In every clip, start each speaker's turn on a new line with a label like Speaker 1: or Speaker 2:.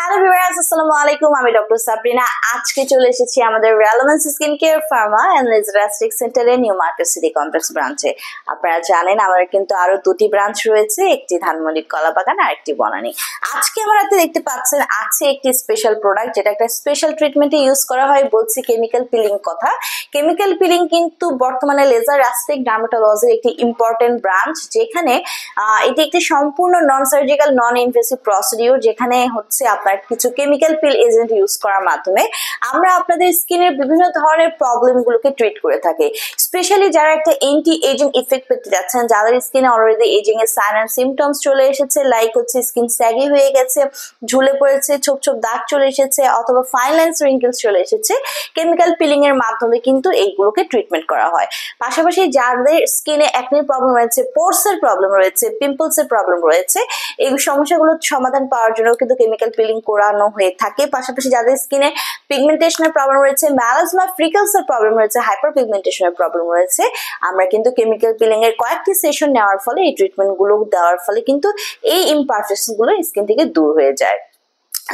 Speaker 1: Hello viewers, আসসালামু আলাইকুম। আমি ডক্টর সাবরিনা। আজকে চলে এসেছি আমাদের relevance skin care pharma and লেজারাস্টিক সেন্টারে, নিউ মার্কেট সিটি কমপ্লেক্স ব্রাঞ্চে। আপনারা জানেন আমাদের কিন্তু আরো দুটি ব্রাঞ্চ রয়েছে, একটি ধানমন্ডি কলাবাগান আর একটি বনানী। আজকে আমার হাতে দেখতে পাচ্ছেন আছে একটি স্পেশাল প্রোডাক্ট, যেটা একটা স্পেশাল ট্রিটমেন্টে ইউজ করা হয়। বলছি কেমিক্যাল পিলিং কথা। কেমিক্যাল পিলিং কিন্তু বর্তমানে লেজারাস্টিক ডার্মাটোলজির একটি ইম্পর্টেন্ট ব্রাঞ্চ, যেখানে এটি একটি সম্পূর্ণ non surgical non invasive procedure, যেখানে হচ্ছে আপনার কিছু কেমিক্যাল পিল এজেন্ট ইউজ করার মাধ্যমে আমরা আপনাদের স্কিনের বিভিন্ন ধরনের প্রবলেম গুলোকে ট্রিট করে থাকি। স্পেশালি যারা একটা এন্টি এজিং ইফেক্ট পেতে যাচ্ছেন, যাদের স্কিনে অলরেডি এজিং এর সাইন এন্ড সিমটমস চলে এসেছে, লাইক হচ্ছে স্কিন স্যাগি হয়ে গেছে, ঝুলে পড়েছে, ছোপ ছোপ দাগ চলে এসেছে, অথবা ফাইন লাইনস রিঙ্কেলস চলে এসেছে, কেমিক্যাল পিলিং এর মাধ্যমে কিন্তু এইগুলোকে ট্রিটমেন্ট করা হয়। পাশাপাশি যাদের স্কিনে অ্যাকনে প্রবলেম রয়েছে, পোরস এর প্রবলেম রয়েছে, পিম্পলস এর প্রবলেম রয়েছে, এই সমস্যাগুলোর সমাধান পাওয়ার জন্য কিন্তু কেমিক্যাল পিলিং করানো হয়ে থাকে। পাশাপাশি যাদের স্কিনে পিগমেন্টেশনের প্রবলেম রয়েছে, মেলাজমা, ফ্রিকলস এর প্রবলেম রয়েছে, হাইপার পিগমেন্টেশনের প্রবলেম রয়েছে, আমরা কিন্তু কেমিক্যাল পিলিং এর কয়েকটি সেশন নেওয়ার ফলে, এই ট্রিটমেন্ট গুলো দেওয়ার ফলে কিন্তু এই ইমপারফেকশন গুলো স্কিন থেকে দূর হয়ে যায়।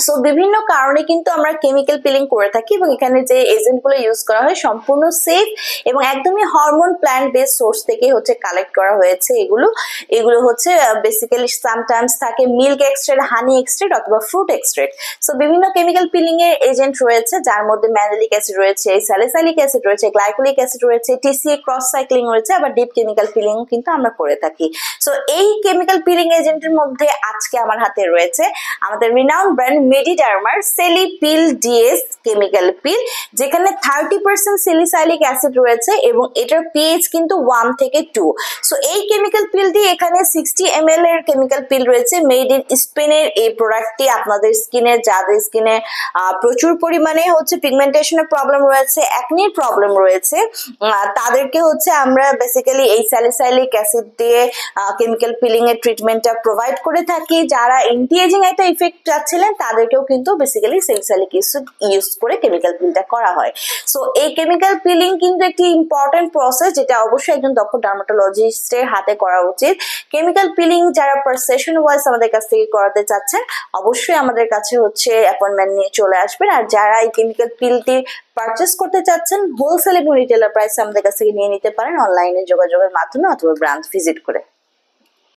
Speaker 1: সো বিভিন্ন কারণে কিন্তু আমরা কেমিক্যাল পিলিং করে থাকি, এবং এখানে যে এজেন্ট গুলো ইউজ করা হয় সম্পূর্ণ সেফ এবং একদমই হরমোন প্ল্যান্ট বেস সোর্স থেকে হচ্ছে কালেক্ট করা হয়েছে। এগুলো হচ্ছে বেসিক্যালি সামটাইমস থাকে মিল্ক এক্সট্রেক্ট, হানি এক্সট্রেক্ট অথবা ফ্রুট এক্সট্রেক্ট। সো বিভিন্ন কেমিক্যাল পিলিং এর এজেন্ট রয়েছে, যার মধ্যে ম্যান্ডেলিক অ্যাসিড রয়েছে, স্যালিসাইলিক অ্যাসিড রয়েছে, গ্লাইকোলিক অ্যাসিড রয়েছে, টিসিএ ক্রস সাইক্লিং রয়েছে, আবার ডিপ কেমিক্যাল পিলিং কিন্তু আমরা করে থাকি। সো এই কেমিক্যাল পিলিং এজেন্টের মধ্যে আজকে আমার হাতে রয়েছে আমাদের রিনাউন্ড ব্র্যান্ড মেডিডার্মার সেলিপিল ডিএস কেমিক্যাল পিল, যেখানে 30% স্যালিসাইলিক অ্যাসিড রয়েছে এবং এটার পিএইচ কিন্তু 1 থেকে 2। সো এই কেমিক্যাল পিলটি, এখানে 60 ml এর কেমিক্যাল পিল রয়েছে। মেড ইন স্পেনের এই প্রোডাক্টটি আপনাদের স্কিনে, যাদের স্কিনে প্রচুর পরিমাণে হচ্ছে পিগমেন্টেশনের প্রবলেম রয়েছে, অ্যাকনির প্রবলেম রয়েছে, তাদেরকে হচ্ছে আমরা বেসিক্যালি এই স্যালিসাইলিক অ্যাসিড দিয়ে কেমিক্যাল পিলিং এর ট্রিটমেন্টটা প্রোভাইড করে থাকি। যারা এন্টি এজিং একটা ইফেক্ট চাচ্ছিলেন, তাদেরকেও কিন্তু বেসিক্যালি স্যালিসাইলিক অ্যাসিড ইউজ করে কেমিক্যাল পিলটা করা হয়। সো এই কেমিক্যাল পিলিং কিন্তু একটি ইম্পর্টেন্ট প্রসেস, যেটা অবশ্যই একজন দক্ষ ডার্মাটোলজিস্টের হাতে করা উচিত। কেমিক্যাল পিলিং যারা পার সেশন ওয়াইজ আমাদের কাছ থেকে করাতে চাচ্ছেন, অবশ্যই আমাদের কাছে হচ্ছে অ্যাপয়েন্টমেন্ট নিয়ে চলে আসবেন। আর যারা এই কেমিক্যাল পিলটি পারচেস করতে চাচ্ছেন, হোলসেল এবং রিটেলার প্রাইসে আমাদের কাছ থেকে নিয়ে নিতে পারেন অনলাইনে যোগাযোগের মাধ্যমে অথবা ব্রাঞ্চ ভিজিট করে।